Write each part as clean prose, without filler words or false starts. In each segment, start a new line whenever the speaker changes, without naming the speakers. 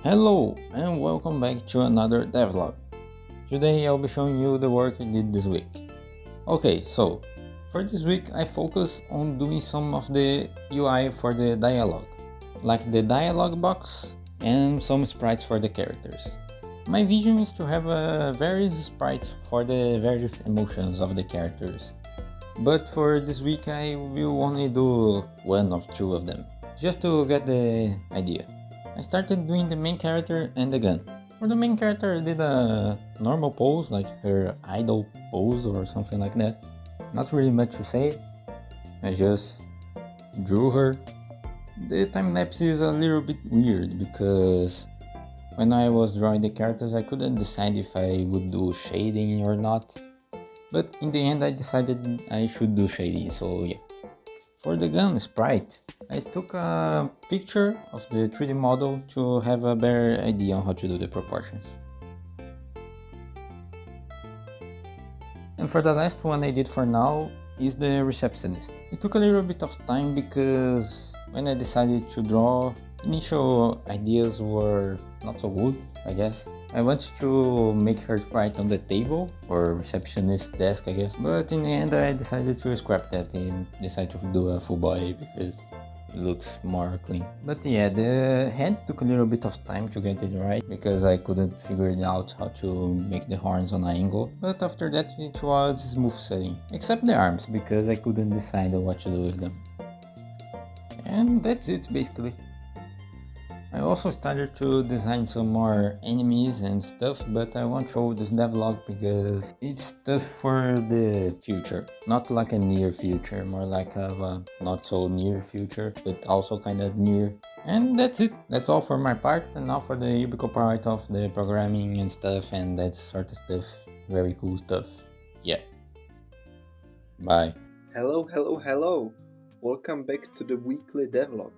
Hello and welcome back to another devlog. Today I'll be showing you the work I did this week. Okay, so for this week I focus on doing some of the UI for the dialogue, like the dialogue box and some sprites for the characters. My vision is to have various sprites for the various emotions of the characters, but for this week I will only do one of two of them, just to get the idea. I started doing the main character and the gun. For the main character I did a normal pose, like her idol pose or something like that. Not really much to say, I just drew her. The time lapse is a little bit weird because when I was drawing the characters I couldn't decide if I would do shading or not. But in the end I decided I should do shading, so yeah. For the gun sprite, I took a picture of the 3D model to have a better idea on how to do the proportions. And for the last one I did for now is the receptionist. It took a little bit of time because when I decided to draw, initial ideas were not so good, I guess. I wanted to make her sprite on the table, or receptionist desk I guess, but in the end I decided to scrap that and decide to do a full body because it looks more clean. But yeah, the head took a little bit of time to get it right because I couldn't figure it out how to make the horns on an angle, but after that it was smooth sailing, except the arms because I couldn't decide what to do with them. And that's it basically. I also started to design some more enemies and stuff, but I won't show this devlog because it's stuff for the future. Not like a near future, more like a not so near future, but also kind of near. And that's it. That's all for my part, and now for the ubiquitous part of the programming and stuff and that sort of stuff. Very cool stuff. Yeah. Bye.
Hello. Welcome back to the weekly devlog.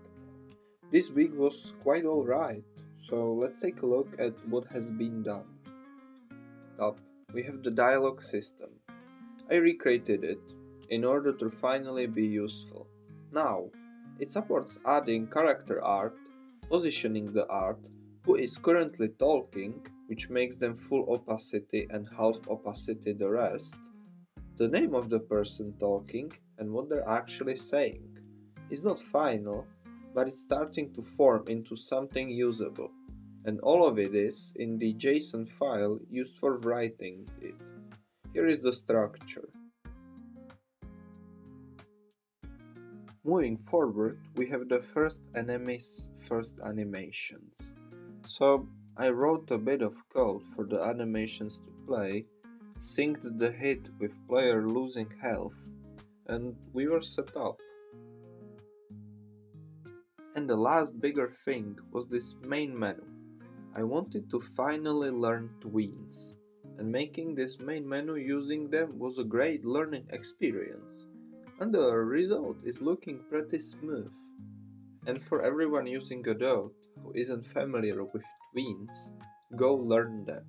This week was quite alright, so let's take a look at what has been done. Top, we have the dialogue system. I recreated it in order to finally be useful. Now, it supports adding character art, positioning the art, who is currently talking, which makes them full opacity and half opacity the rest, the name of the person talking and what they're actually saying. It's not final, but it's starting to form into something usable, and all of it is in the JSON file used for writing it. Here is the structure. Moving forward, we have the first enemy's first animations. So I wrote a bit of code for the animations to play, synced the hit with player losing health, and we were set up. And the last bigger thing was this main menu. I wanted to finally learn twins, and making this main menu using them was a great learning experience, and the result is looking pretty smooth. And for everyone using Godot who isn't familiar with twins, go learn them.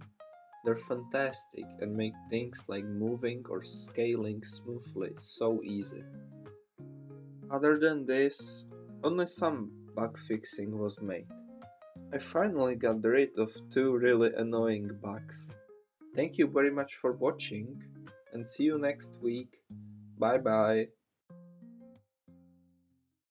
They're fantastic and make things like moving or scaling smoothly so easy. Other than this, only some bug fixing was made. I finally got rid of two really annoying bugs. Thank you very much for watching and see you next week. Bye bye.